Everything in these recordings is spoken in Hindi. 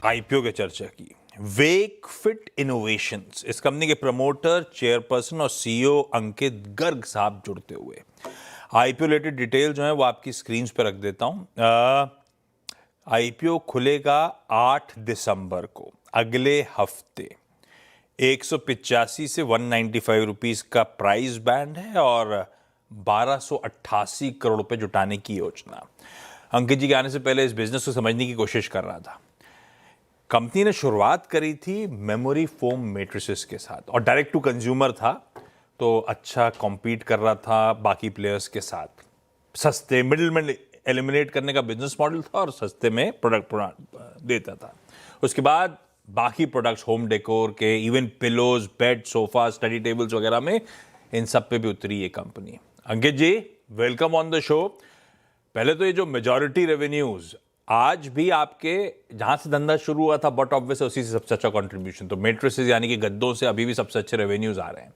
आईपीओ की चर्चा की। वेकफिट इनोवेशंस, इस कंपनी के प्रमोटर, चेयरपर्सन और सीईओ अंकित गर्ग साहब जुड़ते हुए। आईपीओ रिलेटेड डिटेल जो है वो आपकी स्क्रीन पर रख देता हूं। आईपीओ खुलेगा 8 दिसंबर को, अगले हफ्ते। 185 से 195 रुपीस का प्राइस बैंड है और 1288 करोड़ रुपए जुटाने की योजना। अंकित जी के आने से पहले इस बिजनेस को समझने की कोशिश कर रहा था। कंपनी ने शुरुआत करी थी मेमोरी फोम मैट्रिसेस के साथ और डायरेक्ट टू कंज्यूमर था, तो अच्छा कॉम्पीट कर रहा था बाकी प्लेयर्स के साथ। सस्ते मिडिलमैन एलिमिनेट करने का बिजनेस मॉडल था और सस्ते में प्रोडक्ट देता था। उसके बाद बाकी प्रोडक्ट्स, होम डेकोर के, even pillows, bed, sofa, study tables वगैरह में, इन सब पे भी उतरी ये कंपनी। Ankit ji, welcome on the show. पहले तो ये जो मेजॉरिटी रेवेन्यूज आज भी आपके जहां से धंधा शुरू हुआ था बट ऑब्वियस उसी से सबसे अच्छा कंट्रीब्यूशन, तो मैट्रेसेस यानी कि गद्दों से अभी भी सबसे अच्छे रेवेन्यूज आ रहे हैं।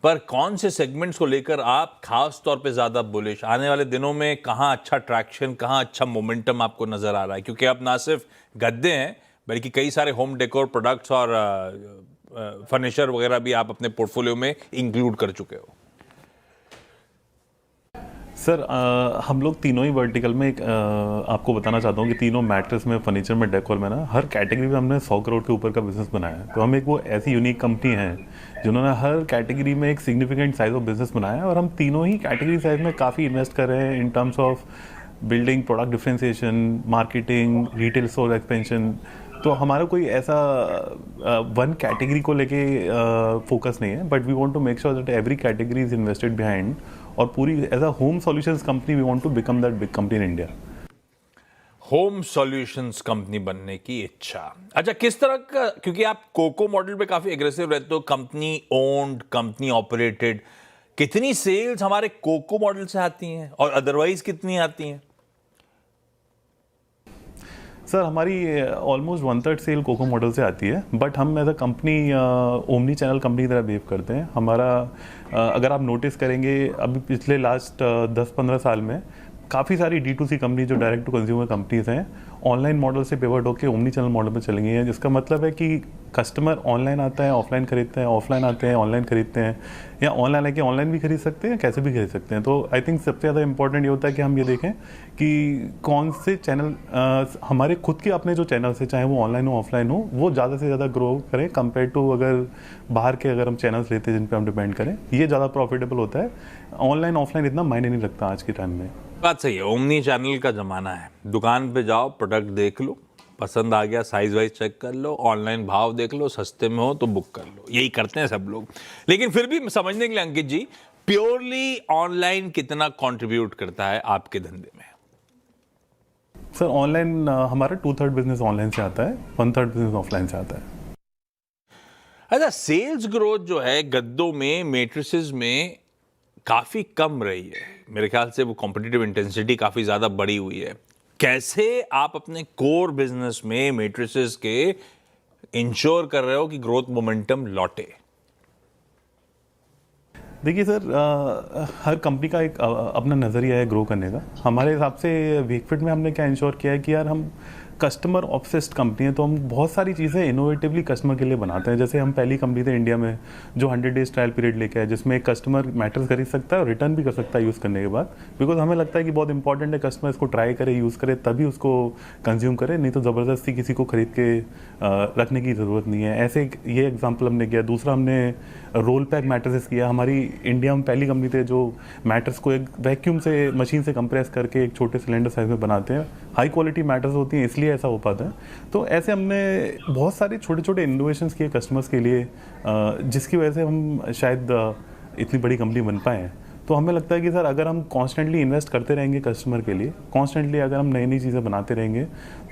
पर कौन से सेगमेंट्स को लेकर आप खास तौर पे ज्यादा बुलिश? आने वाले दिनों में कहां अच्छा ट्रैक्शन, कहां अच्छा मोमेंटम आपको नजर आ रहा है? क्योंकि अब ना सिर्फ गद्दे हैं बल्कि कई सारे होम डेकोर प्रोडक्ट्स और फर्नीचर वगैरह भी आप अपने पोर्टफोलियो में इंक्लूड कर चुके हो। सर हम लोग तीनों ही वर्टिकल में आपको बताना चाहता हूँ कि तीनों मैट्रेस में, फर्नीचर में, डेकोर में ना, हर कैटेगरी में हमने 100 करोड़ के ऊपर का बिजनेस बनाया है। तो हम एक वो ऐसी यूनिक कंपनी है जिन्होंने हर कैटेगरी में एक सिग्निफिकेंट साइज ऑफ बिजनेस बनाया है और हम तीनों ही कैटेगरी साइज में काफ़ी इन्वेस्ट कर रहे हैं in terms of building product differentiation, marketing, retail store expansion. तो हमारा कोई ऐसा वन कैटेगरी को लेके फोकस नहीं है, but we want to make sure that every category is invested behind, और पूरी as a home solutions company we want to become that big company in India. Home solutions company बनने की इच्छा, अच्छा, किस तरह का? क्योंकि आप कोको मॉडल पे काफी एग्रेसिव रहते हो, कंपनी ओन्ड, कंपनी ऑपरेटेड। कितनी सेल्स हमारे कोको मॉडल से आती हैं और अदरवाइज कितनी आती हैं? सर हमारी ऑलमोस्ट 1/3 सेल कोको मॉडल से आती है, बट हम as a company omni channel company की तरह बिहेव करते हैं। हमारा अगर आप नोटिस करेंगे अभी पिछले लास्ट 10-15 साल में काफ़ी सारी D2C कंपनी जो डायरेक्ट टू कंज्यूमर कंपनीज हैं, ऑनलाइन मॉडल से पिवट होकर ओमनी चैनल मॉडल में चली गई हैं। जिसका मतलब है कि कस्टमर ऑनलाइन आता है, ऑफलाइन खरीदते हैं, ऑफलाइन आते हैं, ऑनलाइन खरीदते हैं, या ऑनलाइन आके ऑनलाइन भी खरीद सकते हैं, कैसे भी खरीद सकते हैं। तो आई थिंक सबसे ज़्यादा इंपॉर्टेंट ये होता है कि हम ये देखें कि कौन से चैनल हमारे खुद के अपने जो चैनल्स हैं, चाहे वो ऑनलाइन हो ऑफलाइन हो, वो ज़्यादा से ज़्यादा ग्रो करें कंपेयर टू अगर बाहर के अगर हम चैनल्स लेते हैं जिन पर हम डिपेंड करें। ये ज़्यादा प्रॉफिटेबल होता है। ऑनलाइन ऑफलाइन इतना मायने नहीं रखता आज के टाइम में। बात सही है, ओमनी चैनल का जमाना है। दुकान पे जाओ, प्रोडक्ट देख लो, पसंद आ गया साइज वाइज चेक कर लो, ऑनलाइन भाव देख लो, सस्ते में हो तो बुक कर लो। यही करते हैं सब लोग। लेकिन फिर भी समझने के लिए अंकित जी, प्योरली ऑनलाइन कितना कंट्रीब्यूट करता है आपके धंधे में? सर ऑनलाइन हमारा 2/3 बिजनेस ऑनलाइन से आता है, 1/3 बिजनेस ऑफलाइन से आता है। अच्छा, सेल्स ग्रोथ जो है गद्दों में, मैट्रिसेस में काफी कम रही है। मेरे ख्याल से वो कॉम्पिटिटिव इंटेंसिटी काफी ज्यादा बढ़ी हुई है। कैसे आप अपने कोर बिजनेस में मैट्रिसेस के इंश्योर कर रहे हो कि ग्रोथ मोमेंटम लौटे? देखिए सर, हर कंपनी का एक अपना नज़रिया है ग्रो करने का। हमारे हिसाब से वीकफिट में हमने क्या इंश्योर किया है कि यार हम कस्टमर ऑब्सेस्ड कंपनी है, तो हम बहुत सारी चीज़ें इनोवेटिवली कस्टमर के लिए बनाते हैं। जैसे हम पहली कंपनी थे इंडिया में जो 100 डेज ट्रायल पीरियड लेके आए, जिसमें एक कस्टमर मैट्रेस खरीद सकता है और रिटर्न भी कर सकता है यूज़ करने के बाद। बिकॉज हमें लगता है कि बहुत इंपॉर्टेंट है कस्टमर इसको ट्राई करे, यूज़ करे, तभी उसको कंज्यूम करे, नहीं तो ज़बरदस्ती किसी को खरीद के रखने की ज़रूरत नहीं है। ऐसे ये एग्जाम्पल हमने किया। दूसरा, हमने रोल पैक मैट्रेसेस किया। हमारी इंडिया में पहली कंपनी थे जो मैट्रेस को एक वैक्यूम से, मशीन से कंप्रेस करके एक छोटे सिलेंडर साइज में बनाते हैं। हाई क्वालिटी मैट्रेस होती हैं, इसलिए ऐसा हो पाता है। तो ऐसे हमने बहुत सारे छोटे छोटे इनोवेशंस किए कस्टमर्स के लिए, जिसकी वजह से हम शायद इतनी बड़ी कंपनी बन पाए हैं। तो हमें लगता है कि सर अगर हम कॉन्स्टेंटली इन्वेस्ट करते रहेंगे कस्टमर के लिए, कॉन्स्टेंटली अगर हम नई नई चीज़ें बनाते रहेंगे,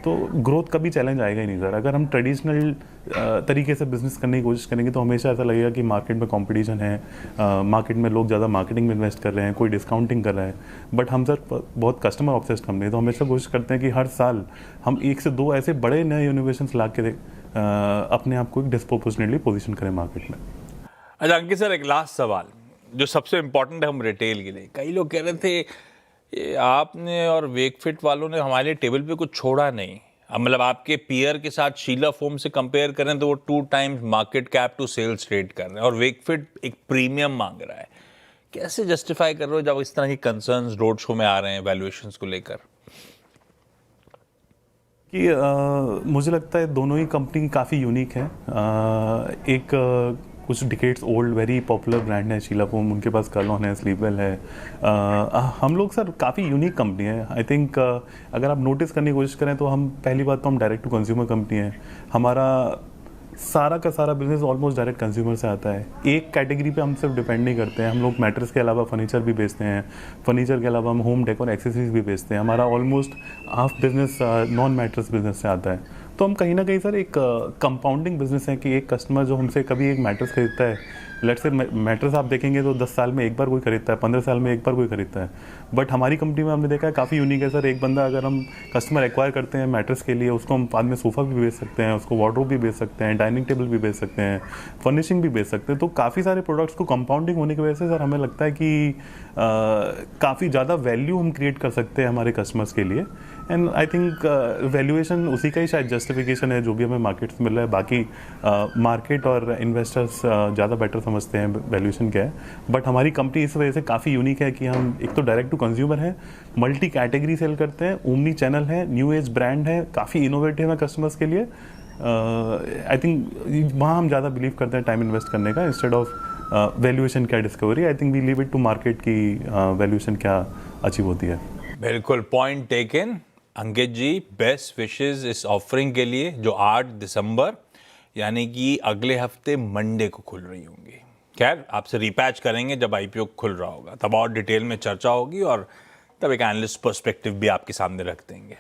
तो ग्रोथ कभी चैलेंज आएगा ही नहीं सर। अगर हम ट्रेडिशनल तरीके से बिजनेस करने की कोशिश करेंगे तो हमेशा ऐसा लगेगा कि मार्केट में कंपटीशन है, मार्केट में लोग ज़्यादा मार्केटिंग में इन्वेस्ट कर रहे हैं, कोई डिस्काउंटिंग कर रहा है। बट हम सर बहुत कस्टमर ऑब्सेस्ड कंपनी है, तो हमेशा कोशिश करते हैं कि हर साल हम 1 से 2 ऐसे बड़े नए इनोवेशंस ला के अपने आप को एक डिस्प्रोपोर्शनेटली पोजीशन करें मार्केट में। अच्छा अंकित सर, एक लास्ट सवाल जो सबसे इंपॉर्टेंट है हम रिटेल के लिए। कई लोग कह रहे थे ये आपने और वेकफिट वालों ने हमारे लिए टेबल पे कुछ छोड़ा नहीं, मतलब आपके पीयर के साथ शीला फोम से कंपेयर करें तो वो 2 times market cap to sales trade कर रहे हैं और वेकफिट एक प्रीमियम मांग रहा है। कैसे जस्टिफाई कर रहे हो जब इस तरह की कंसर्न्स रोड शो में आ रहे हैं वैल्यूएशंस को लेकर? कि मुझे लगता है दोनों ही कंपनी काफ़ी यूनिक है। एक कुछ decades old very popular brand है शीला फोम, उनके पास कर्लॉन है, स्लीपवेल है। हम लोग सर काफ़ी यूनिक कंपनी है। आई थिंक अगर आप नोटिस करने की कोशिश करें तो हम पहली बात तो हम डायरेक्ट टू कंज्यूमर कंपनी है। हमारा सारा का सारा बिजनेस ऑलमोस्ट डायरेक्ट कंज्यूमर से आता है। एक कैटेगरी पे हम सिर्फ डिपेंड नहीं करते हैं। हम लोग मैट्रेस के अलावा फर्नीचर भी बेचते हैं, फर्नीचर के अलावा हम होम डेकोर एक्सेसरीज भी बेचते हैं। हमारा almost half business non mattress business से आता है। तो हम कहीं ना कहीं सर एक कंपाउंडिंग बिजनेस है कि एक कस्टमर जो हमसे कभी एक मैट्रेस खरीदता है, लेट्स से मैट्रेस आप देखेंगे तो 10 साल में एक बार कोई खरीदता है, 15 साल में एक बार कोई खरीदता है। बट हमारी कंपनी में हमने देखा है काफ़ी यूनिक है सर। एक बंदा अगर हम कस्टमर एक्वायर करते हैं मैट्रेस के लिए, उसको हम बाद में सोफ़ा भी बेच सकते हैं, उसको वार्डरोब भी बेच सकते हैं, डाइनिंग टेबल भी बेच सकते हैं, फर्निशिंग भी बेच सकते हैं। तो काफ़ी सारे प्रोडक्ट्स को कंपाउंडिंग होने की वजह से सर हमें लगता है कि काफ़ी ज़्यादा वैल्यू हम क्रिएट कर सकते हैं हमारे कस्टमर्स के लिए। एंड आई थिंक वैल्यूएशन उसी का ही शायद जस्टिफिकेशन है जो भी हमें मार्केट से मिल रहा है। बाकी मार्केट और इन्वेस्टर्स ज़्यादा बेटर समझते हैं वैल्यूएशन क्या है। बट हमारी कंपनी इस वजह से काफ़ी यूनिक है कि हम एक तो डायरेक्ट टू कंज्यूमर है, मल्टी कैटेगरी सेल करते हैं, ओमनी चैनल है, न्यू एज ब्रांड है, काफ़ी इनोवेटिव है कस्टमर्स के लिए। आई थिंक वहाँ हम ज़्यादा बिलीव करते हैं टाइम इन्वेस्ट करने का इंस्टेड ऑफ वैल्यूएशन क्या discovery. I think we leave it to market की वैल्यूएशन क्या अचीव होती है। बिल्कुल, point taken. Ankit ji, best wishes इस ऑफरिंग के लिए जो 8 दिसंबर यानी कि अगले हफ्ते मंडे को खुल रही होंगी। खैर, आपसे रिपैच करेंगे जब आईपीओ खुल रहा होगा, तब और डिटेल में चर्चा होगी और तब एक एनालिस्ट पर्सपेक्टिव भी आपके सामने रख देंगे।